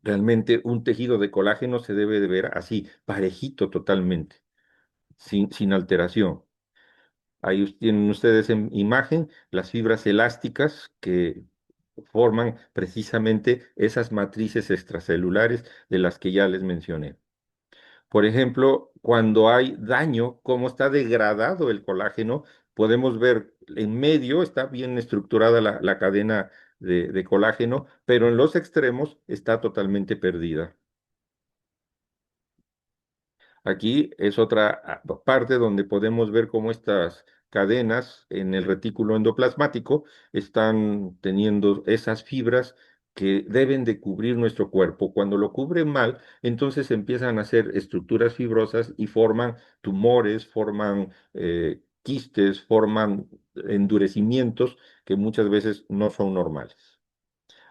Realmente un tejido de colágeno se debe de ver así, parejito totalmente, sin alteración. Ahí tienen ustedes en imagen las fibras elásticas que forman precisamente esas matrices extracelulares de las que ya les mencioné. Por ejemplo, cuando hay daño, cómo está degradado el colágeno. Podemos ver en medio está bien estructurada la cadena de colágeno, pero en los extremos está totalmente perdida. Aquí es otra parte donde podemos ver cómo estas cadenas en el retículo endoplasmático están teniendo esas fibras que deben de cubrir nuestro cuerpo. Cuando lo cubren mal, entonces empiezan a hacer estructuras fibrosas y forman tumores, forman quistes, forman endurecimientos que muchas veces no son normales.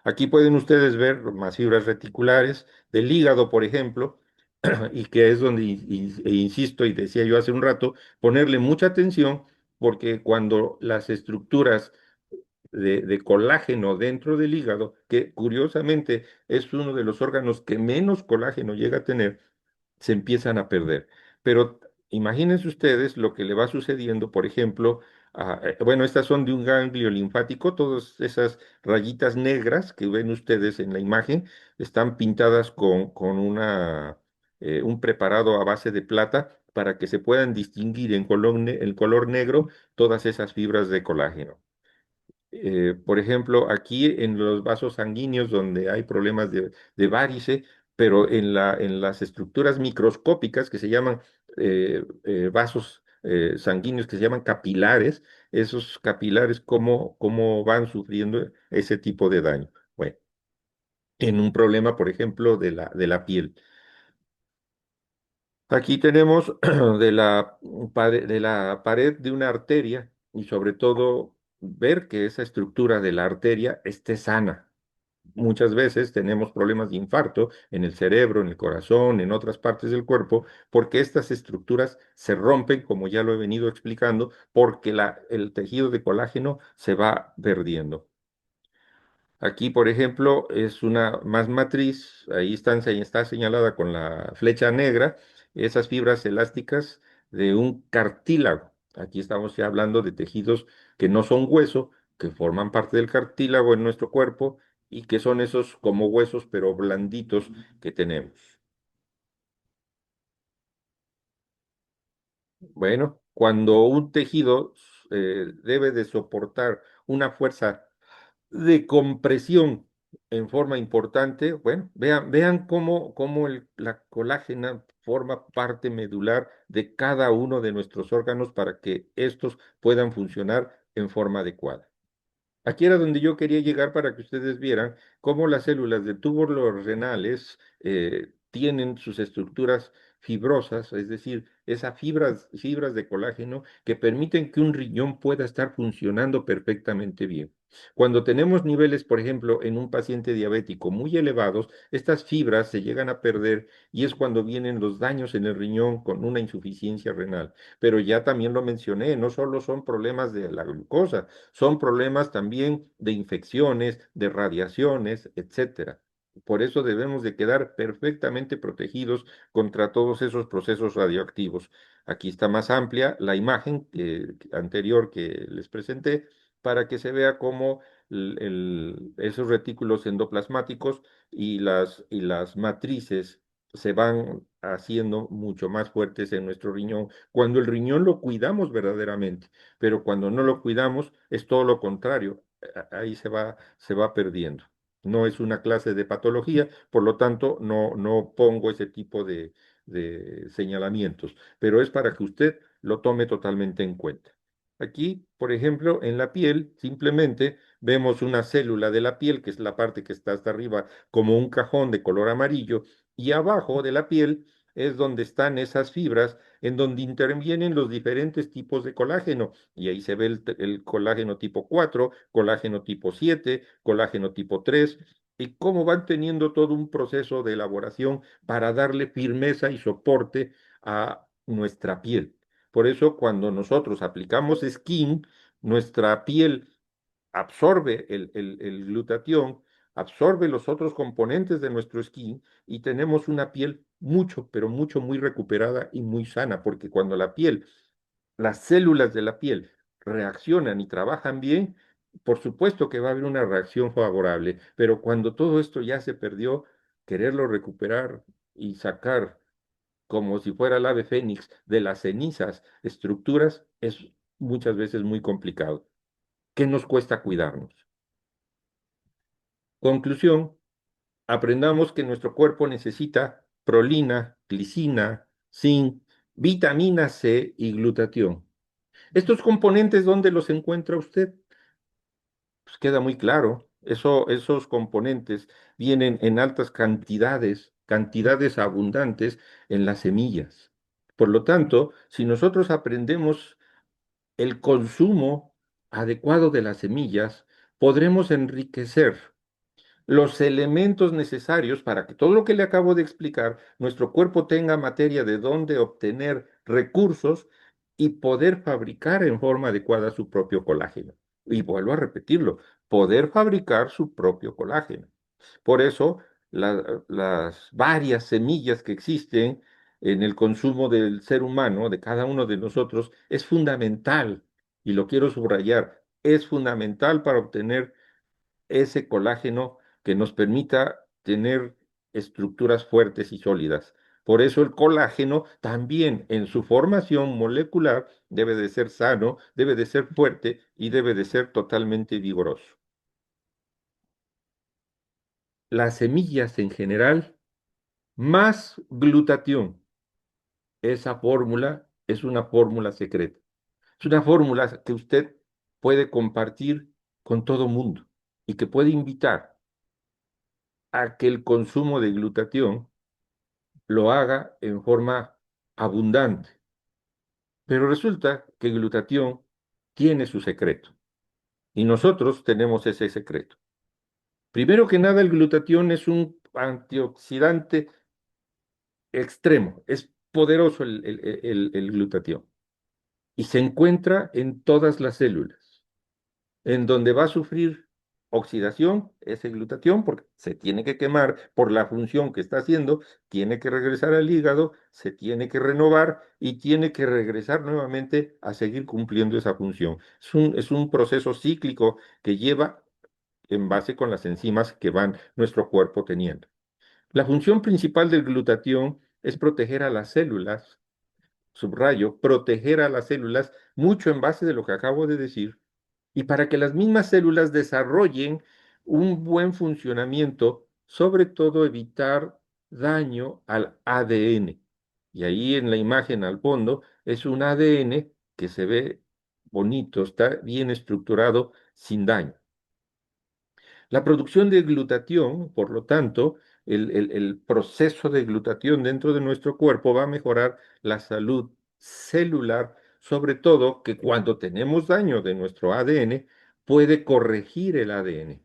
Aquí pueden ustedes ver más fibras reticulares del hígado, por ejemplo, y que es donde, insisto y decía yo hace un rato, ponerle mucha atención porque cuando las estructuras de colágeno dentro del hígado, que curiosamente es uno de los órganos que menos colágeno llega a tener, se empiezan a perder. Pero imagínense ustedes lo que le va sucediendo, por ejemplo, bueno, estas son de un ganglio linfático, todas esas rayitas negras que ven ustedes en la imagen están pintadas con un preparado a base de plata para que se puedan distinguir en color negro todas esas fibras de colágeno. Por ejemplo, aquí en los vasos sanguíneos donde hay problemas de varice, pero en las estructuras microscópicas que se llaman vasos sanguíneos, que se llaman capilares, esos capilares, ¿cómo van sufriendo ese tipo de daño? Bueno, en un problema, por ejemplo, de la piel. Aquí tenemos de la pared de una arteria y sobre todo ver que esa estructura de la arteria esté sana. Muchas veces tenemos problemas de infarto en el cerebro, en el corazón, en otras partes del cuerpo, porque estas estructuras se rompen, como ya lo he venido explicando, porque el tejido de colágeno se va perdiendo. Aquí, por ejemplo, es una más matriz, ahí está señalada con la flecha negra, esas fibras elásticas de un cartílago. Aquí estamos ya hablando de tejidos que no son hueso, que forman parte del cartílago en nuestro cuerpo y que son esos como huesos, pero blanditos que tenemos. Bueno, cuando un tejido debe de soportar una fuerza de compresión en forma importante, bueno, vean cómo la colágena forma parte medular de cada uno de nuestros órganos para que estos puedan funcionar en forma adecuada. Aquí era donde yo quería llegar para que ustedes vieran cómo las células de túbulos renales tienen sus estructuras fibrosas, es decir, esas fibras de colágeno que permiten que un riñón pueda estar funcionando perfectamente bien. Cuando tenemos niveles, por ejemplo, en un paciente diabético muy elevados, estas fibras se llegan a perder y es cuando vienen los daños en el riñón con una insuficiencia renal. Pero ya también lo mencioné, no solo son problemas de la glucosa, son problemas también de infecciones, de radiaciones, etcétera. Por eso debemos de quedar perfectamente protegidos contra todos esos procesos radioactivos. Aquí está más amplia la imagen anterior que les presenté para que se vea cómo esos retículos endoplasmáticos y las matrices se van haciendo mucho más fuertes en nuestro riñón cuando el riñón lo cuidamos verdaderamente, pero cuando no lo cuidamos es todo lo contrario, ahí se va perdiendo. No es una clase de patología, por lo tanto no pongo ese tipo de señalamientos, pero es para que usted lo tome totalmente en cuenta. Aquí, por ejemplo, en la piel, simplemente vemos una célula de la piel, que es la parte que está hasta arriba, como un cajón de color amarillo, y abajo de la piel es donde están esas fibras en donde intervienen los diferentes tipos de colágeno. Y ahí se ve el colágeno tipo 4, colágeno tipo 7, colágeno tipo 3, y cómo van teniendo todo un proceso de elaboración para darle firmeza y soporte a nuestra piel. Por eso, cuando nosotros aplicamos skin, nuestra piel absorbe el glutatión, absorbe los otros componentes de nuestro skin y tenemos una piel mucho, pero mucho, muy recuperada y muy sana, porque cuando las células de la piel reaccionan y trabajan bien, por supuesto que va a haber una reacción favorable, pero cuando todo esto ya se perdió, quererlo recuperar y sacar como si fuera el ave fénix de las cenizas, estructuras, es muchas veces muy complicado. ¿Qué nos cuesta cuidarnos? Conclusión, aprendamos que nuestro cuerpo necesita prolina, glicina, zinc, vitamina C y glutatión. ¿Estos componentes dónde los encuentra usted? Pues queda muy claro. Esos componentes vienen en altas cantidades, cantidades abundantes en las semillas. Por lo tanto, si nosotros aprendemos el consumo adecuado de las semillas, podremos enriquecer los elementos necesarios para que todo lo que le acabo de explicar, nuestro cuerpo tenga materia de dónde obtener recursos y poder fabricar en forma adecuada su propio colágeno. Y vuelvo a repetirlo, poder fabricar su propio colágeno. Por eso, las varias semillas que existen en el consumo del ser humano, de cada uno de nosotros, es fundamental, y lo quiero subrayar, es fundamental para obtener ese colágeno que nos permita tener estructuras fuertes y sólidas. Por eso el colágeno también en su formación molecular debe de ser sano, debe de ser fuerte y debe de ser totalmente vigoroso. Las semillas en general, más glutatión. Esa fórmula es una fórmula secreta. Es una fórmula que usted puede compartir con todo mundo y que puede invitar a que el consumo de glutatión lo haga en forma abundante. Pero resulta que el glutatión tiene su secreto y nosotros tenemos ese secreto. Primero que nada, el glutatión es un antioxidante extremo, es poderoso el glutatión y se encuentra en todas las células. En donde va a sufrir oxidación ese glutatión porque se tiene que quemar por la función que está haciendo, tiene que regresar al hígado, se tiene que renovar y tiene que regresar nuevamente a seguir cumpliendo esa función. Es un proceso cíclico que lleva en base con las enzimas que van nuestro cuerpo teniendo. La función principal del glutatión es proteger a las células, subrayo, proteger a las células, mucho en base de lo que acabo de decir, y para que las mismas células desarrollen un buen funcionamiento, sobre todo evitar daño al ADN. Y ahí en la imagen al fondo es un ADN que se ve bonito, está bien estructurado, sin daño. La producción de glutatión, por lo tanto, el proceso de glutatión dentro de nuestro cuerpo va a mejorar la salud celular, sobre todo que cuando tenemos daño de nuestro ADN, puede corregir el ADN.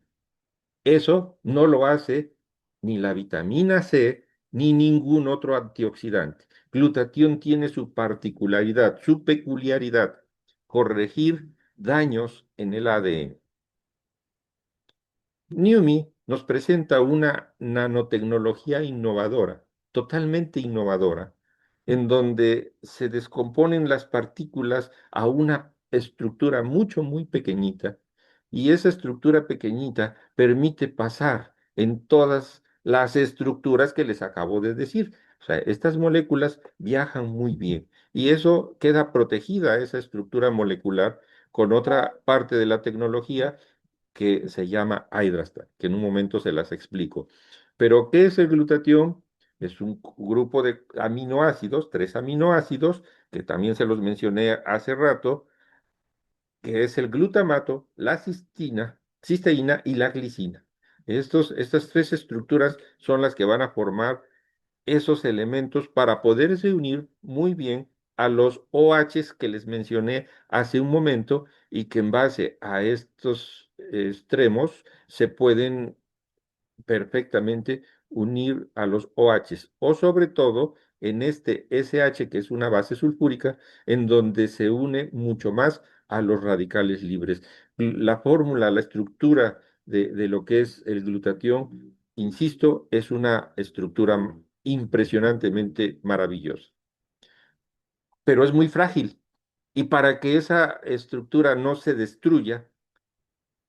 Eso no lo hace ni la vitamina C ni ningún otro antioxidante. Glutatión tiene su particularidad, su peculiaridad, corregir daños en el ADN. Newmi nos presenta una nanotecnología innovadora, totalmente innovadora, en donde se descomponen las partículas a una estructura mucho, muy pequeñita, y esa estructura pequeñita permite pasar en todas las estructuras que les acabo de decir. O sea, estas moléculas viajan muy bien y eso queda protegida, esa estructura molecular, con otra parte de la tecnología que se llama Hydrastat, que en un momento se las explico. Pero, ¿qué es el glutatión? Es un grupo de aminoácidos, tres aminoácidos, que también se los mencioné hace rato, que es el glutamato, la cisteína y la glicina. Estas tres estructuras son las que van a formar esos elementos para poderse unir muy bien a los OHs que les mencioné hace un momento y que en base a estos extremos se pueden perfectamente unir a los OHs o sobre todo en este SH que es una base sulfúrica en donde se une mucho más a los radicales libres. La fórmula, la estructura de lo que es el glutatión, insisto, es una estructura impresionantemente maravillosa, pero es muy frágil y para que esa estructura no se destruya,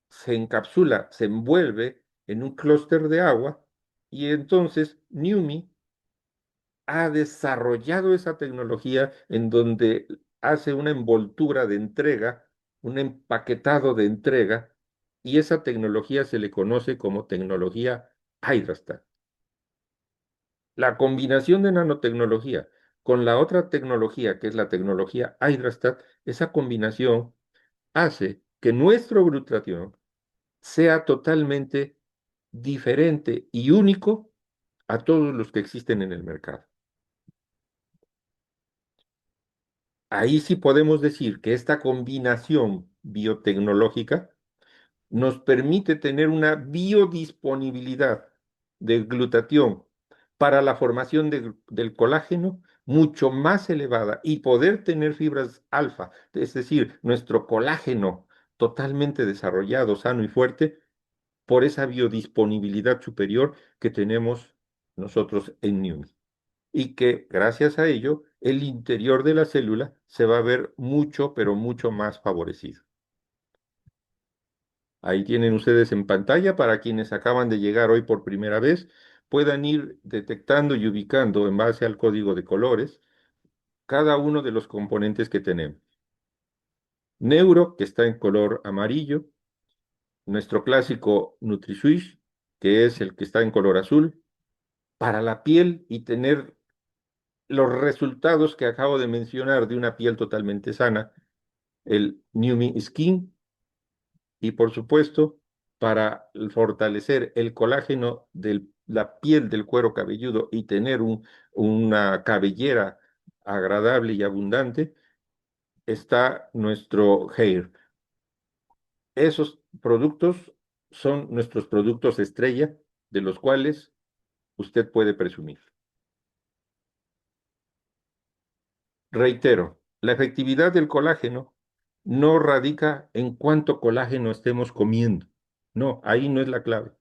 se encapsula, se envuelve en un clúster de agua y entonces Newmi ha desarrollado esa tecnología en donde hace una envoltura de entrega, un empaquetado de entrega, y esa tecnología se le conoce como tecnología Hydrastat. La combinación de nanotecnología con la otra tecnología, que es la tecnología Hydrastat, esa combinación hace que nuestro glutatión sea totalmente diferente y único a todos los que existen en el mercado. Ahí sí podemos decir que esta combinación biotecnológica nos permite tener una biodisponibilidad de glutatión para la formación del colágeno mucho más elevada y poder tener fibras alfa, es decir, nuestro colágeno totalmente desarrollado, sano y fuerte, por esa biodisponibilidad superior que tenemos nosotros en Newman. Y que gracias a ello, el interior de la célula se va a ver mucho, pero mucho más favorecido. Ahí tienen ustedes en pantalla para quienes acaban de llegar hoy por primera vez, puedan ir detectando y ubicando en base al código de colores cada uno de los componentes que tenemos. Neuro, que está en color amarillo, nuestro clásico NutriSwish, que es el que está en color azul, para la piel y tener los resultados que acabo de mencionar de una piel totalmente sana, el Numi Skin, y por supuesto, para fortalecer el colágeno de la piel del cuero cabelludo y tener una cabellera agradable y abundante, está nuestro Hair. Esos productos son nuestros productos estrella, de los cuales usted puede presumir. Reitero, la efectividad del colágeno no radica en cuánto colágeno estemos comiendo. No, ahí no es la clave.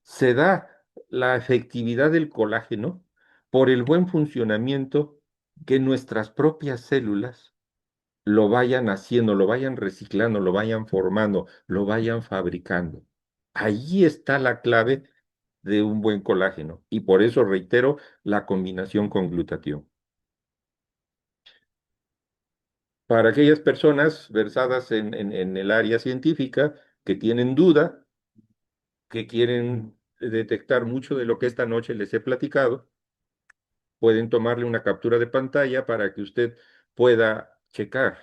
Se da la efectividad del colágeno por el buen funcionamiento que nuestras propias células lo vayan haciendo, lo vayan reciclando, lo vayan formando, lo vayan fabricando. Allí está la clave de un buen colágeno y por eso reitero la combinación con glutatión. Para aquellas personas versadas en el área científica que tienen duda, que quieren detectar mucho de lo que esta noche les he platicado, pueden tomarle una captura de pantalla para que usted pueda checar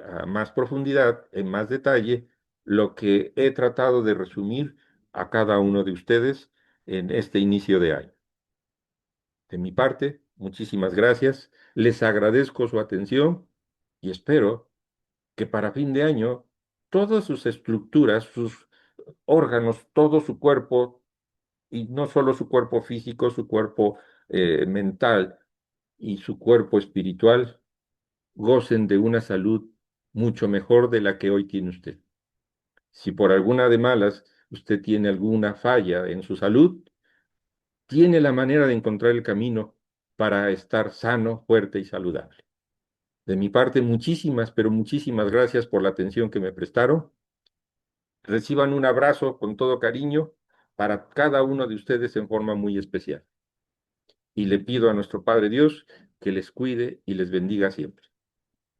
a más profundidad, en más detalle, lo que he tratado de resumir a cada uno de ustedes en este inicio de año. De mi parte, muchísimas gracias. Les agradezco su atención y espero que para fin de año todas sus estructuras, sus órganos, todo su cuerpo, y no solo su cuerpo físico, su cuerpo mental y su cuerpo espiritual, gocen de una salud mucho mejor de la que hoy tiene usted. Si por alguna de malas usted tiene alguna falla en su salud, tiene la manera de encontrar el camino para estar sano, fuerte y saludable. De mi parte, muchísimas, pero muchísimas gracias por la atención que me prestaron. Reciban un abrazo con todo cariño para cada uno de ustedes en forma muy especial. Y le pido a nuestro Padre Dios que les cuide y les bendiga siempre.